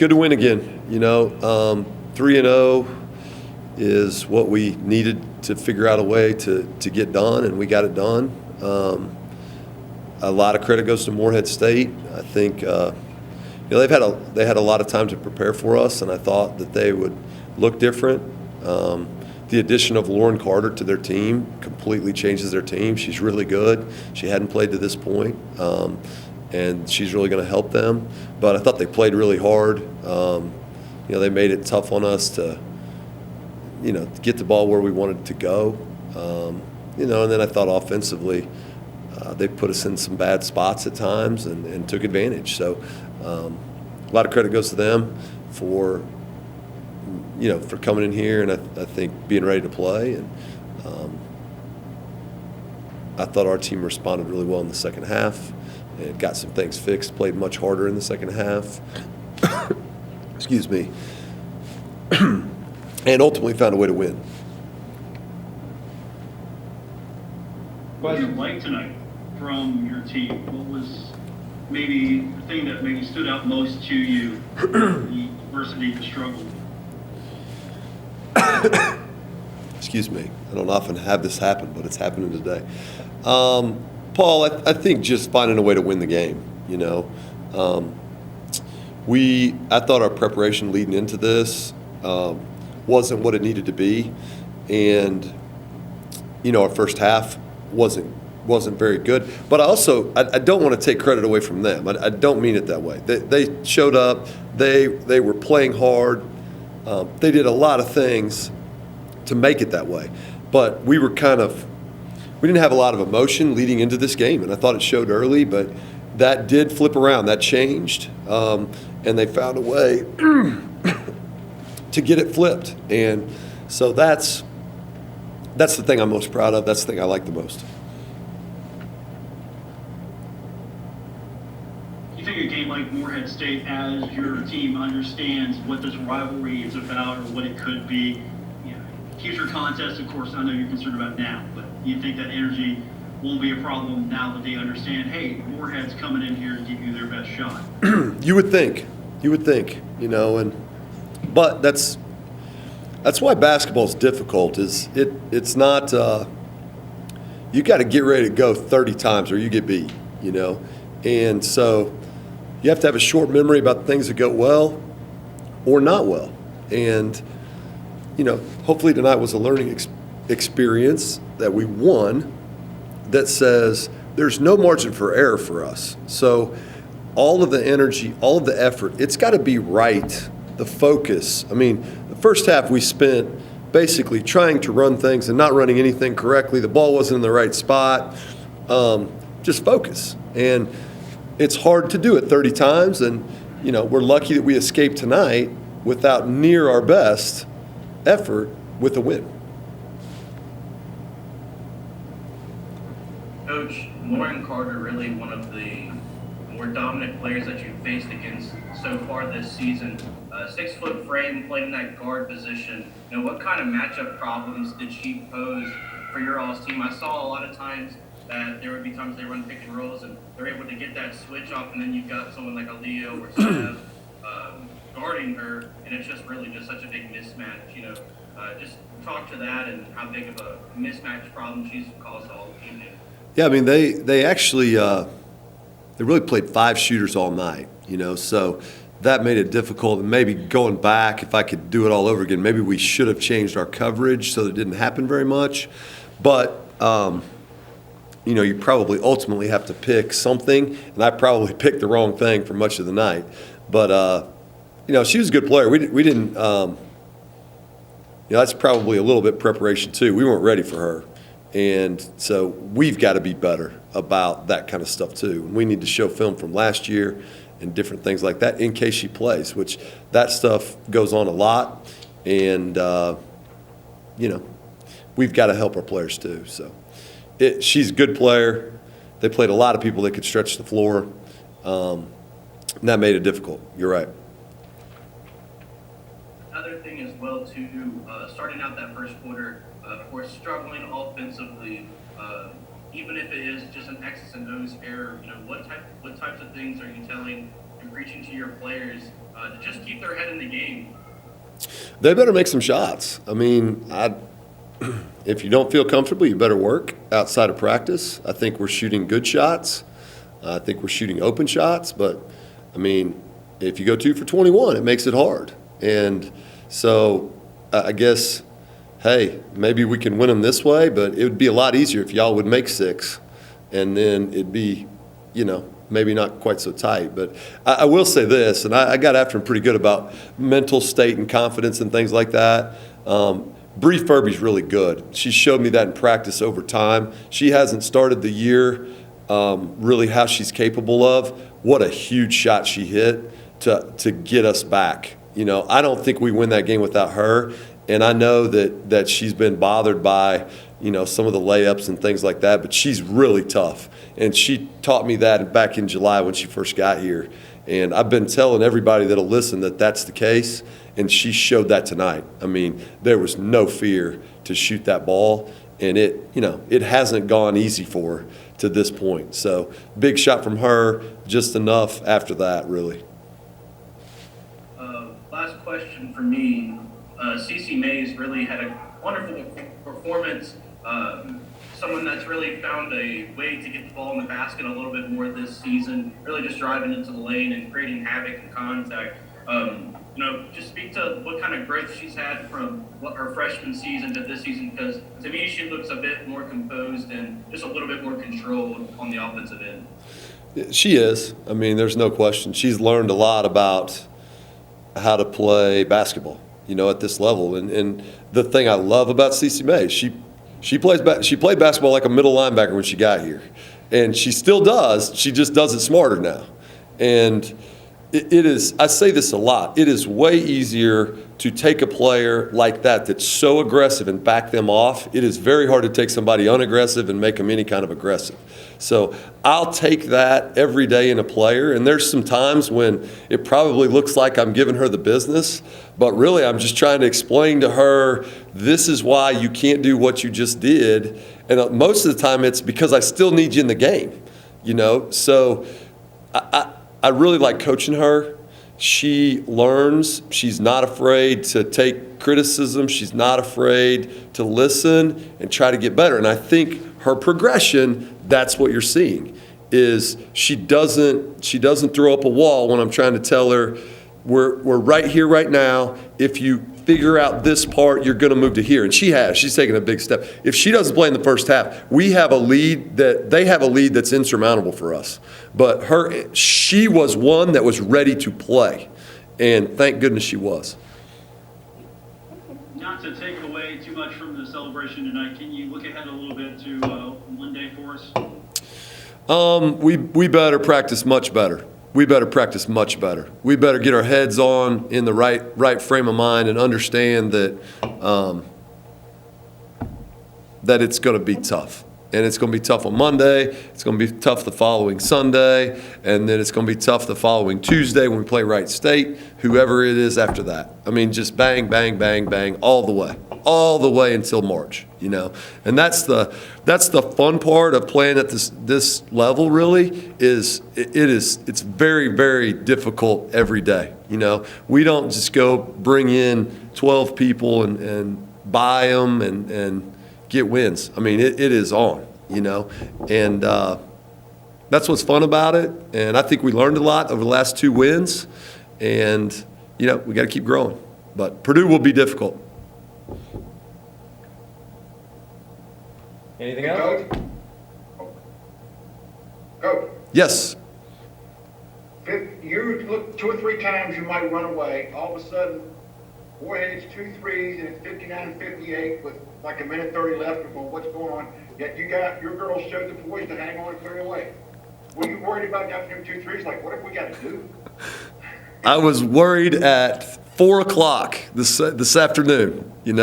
Good to win again. 3-0 is what we needed to figure out a way to get done, and we got it done. A lot of credit goes to Morehead State. I think they had a lot of time to prepare for us, and I thought that they would look different. The addition of Lauren Carter to their team completely changes their team. She's really good. She hadn't played to this point, and she's really going to help them. But I thought they played really hard. They made it tough on us to get the ball where we wanted it to go. And then I thought offensively, they put us in some bad spots at times and took advantage. So a lot of credit goes to them for coming in here, and I think being ready to play. And I thought our team responded really well in the second half and got some things fixed, played much harder in the second half. Excuse me. And ultimately found a way to win. What did you like tonight from your team? What was maybe the thing that maybe stood out most to you, the adversity, the struggle? Excuse me. I don't often have this happen, but it's happening today. Paul, I think just finding a way to win the game. I thought our preparation leading into this wasn't what it needed to be, and our first half wasn't very good. But I don't want to take credit away from them. I don't mean it that way. They showed up. They were playing hard. They did a lot of things to make it that way. But we didn't have a lot of emotion leading into this game, and I thought it showed early. But that did flip around. That changed, and they found a way to get it flipped. And so that's the thing I'm most proud of. That's the thing I like the most. You think a game like Morehead State, as your team understands what this rivalry is about or what it could be, future contest, of course, I know you're concerned about now, but you think that energy won't be a problem now that they understand, hey, Morehead's coming in here to give you their best shot? You would think, but that's why basketball is difficult. It's not you got to get ready to go 30 times or you get beat, and so you have to have a short memory about things that go well or not well, and hopefully tonight was a learning experience that we won that says there's no margin for error for us. So all of the energy, all of the effort, it's got to be right, the focus. I mean, the first half we spent basically trying to run things and not running anything correctly. The ball wasn't in the right spot. Just focus. And it's hard to do it 30 times, and we're lucky that we escaped tonight without near our best effort with a win. Coach, Lauren Carter, really one of the more dominant players that you've faced against so far this season. 6-foot frame, playing in that guard position. What kind of matchup problems did she pose for your all's team? I saw a lot of times that there would be times they run pick and rolls and they're able to get that switch off, and then you've got someone like a Leo or Steph guarding her, and it's just really just such a big mismatch. Just talk to that and how big of a mismatch problem she's caused all evening. Yeah, I mean they actually they really played 5 shooters all night. So that made it difficult. And maybe going back, if I could do it all over again, maybe we should have changed our coverage so that it didn't happen very much. But you probably ultimately have to pick something, and I probably picked the wrong thing for much of the night. But she was a good player. We didn't. That's probably a little bit preparation too. We weren't ready for her, and so we've got to be better about that kind of stuff too. We need to show film from last year and different things like that in case she plays, which that stuff goes on a lot, and we've got to help our players too. So she's a good player. They played a lot of people that could stretch the floor, and that made it difficult. You're right. Another thing as well too, starting out that first quarter, of course, struggling offensively, even if it is just an X's and O's error. What types of things are you telling and preaching to your players to just keep their head in the game? They better make some shots. I mean, if you don't feel comfortable, you better work outside of practice. I think we're shooting good shots. I think we're shooting open shots. But, I mean, if you go 2 for 21, it makes it hard. And so I guess, hey, maybe we can win them this way, but it would be a lot easier if y'all would make 6. And then it'd be, maybe not quite so tight. But I will say this, and I got after him pretty good about mental state and confidence and things like that. Bree Furby's really good. She showed me that in practice over time. She hasn't started the year really how she's capable of. What a huge shot she hit to get us back. I don't think we win that game without her. And I know that she's been bothered by, some of the layups and things like that, but she's really tough. And she taught me that back in July when she first got here. And I've been telling everybody that'll listen that that's the case, and she showed that tonight. I mean, there was no fear to shoot that ball, and it hasn't gone easy for her to this point. So big shot from her, just enough after that, really. Last question for me. Cece Mays really had a wonderful performance. Someone that's really found a way to get the ball in the basket a little bit more this season, really just driving into the lane and creating havoc and contact. Just speak to what kind of growth she's had from her freshman season to this season, because to me she looks a bit more composed and just a little bit more controlled on the offensive end. She is. I mean, there's no question. She's learned a lot about how to play basketball, at this level. And the thing I love about Cece May, she played basketball like a middle linebacker when she got here, and she still does. She just does it smarter now. And it is. I say this a lot. It is way easier to take a player like that that's so aggressive and back them off. It is very hard to take somebody unaggressive and make them any kind of aggressive. So I'll take that every day in a player, and there's some times when it probably looks like I'm giving her the business, but really I'm just trying to explain to her, this is why you can't do what you just did. And most of the time it's because I still need you in the game, So I really like coaching her. She learns. She's not afraid to take criticism. She's not afraid to listen and try to get better. And I think her progression, that's what you're seeing, is she doesn't throw up a wall when I'm trying to tell her, we're right here right now. If you figure out this part, you're going to move to here. And she's taken a big step. If she doesn't play in the first half, they have a lead that's insurmountable for us. But she was one that was ready to play. And thank goodness she was. Not to take away too much from the celebration tonight, can you look ahead a little bit to Monday for us? We better practice much better. We better practice much better. We better get our heads on in the right frame of mind and understand that that it's going to be tough. And it's going to be tough on Monday. It's going to be tough the following Sunday. And then it's going to be tough the following Tuesday when we play Wright State, whoever it is after that. I mean, just bang, bang, bang, bang, all the way until March, And that's the fun part of playing at this level, really, it's very, very difficult every day, We don't just go bring in 12 people and buy them and get wins. I mean, it is on, and that's what's fun about it. And I think we learned a lot over the last 2 wins, and, we got to keep growing. But Purdue will be difficult. Anything else? Coach, Yes. you look 2 or 3 times you might run away. All of a sudden, Morehead hits 2 threes and it's 59-58 with like a minute 30 left before what's going on. Yet your girls showed the poise to hang on and clear away. Were you worried about after them 2 threes? Like, what have we got to do? I was worried at 4 o'clock this afternoon, and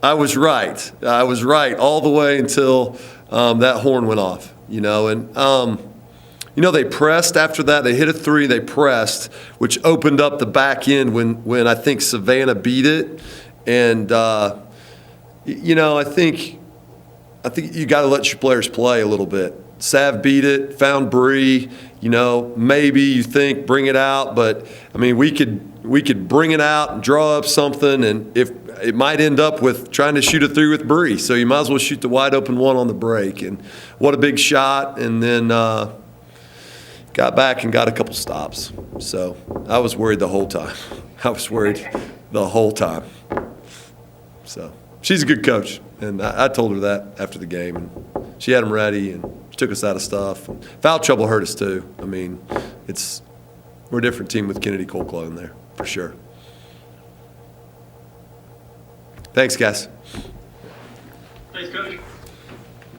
I was right. I was right all the way until that horn went off, and they pressed after that. They hit a 3, they pressed, which opened up the back end when I think Savannah beat it. And, I think you got to let your players play a little bit. Sav beat it, found Bree, maybe you think bring it out, but I mean we could bring it out and draw up something, and if it might end up with trying to shoot it through with Bree, so you might as well shoot the wide open one on the break. And what a big shot! And then got back and got a couple stops. So I was worried the whole time. I was worried the whole time. So she's a good coach, and I told her that after the game, and she had them ready and she took us out of stuff. And foul trouble hurt us too. I mean, we're a different team with Kennedy Colclough in there for sure. Thanks, guys. Thanks, Coach.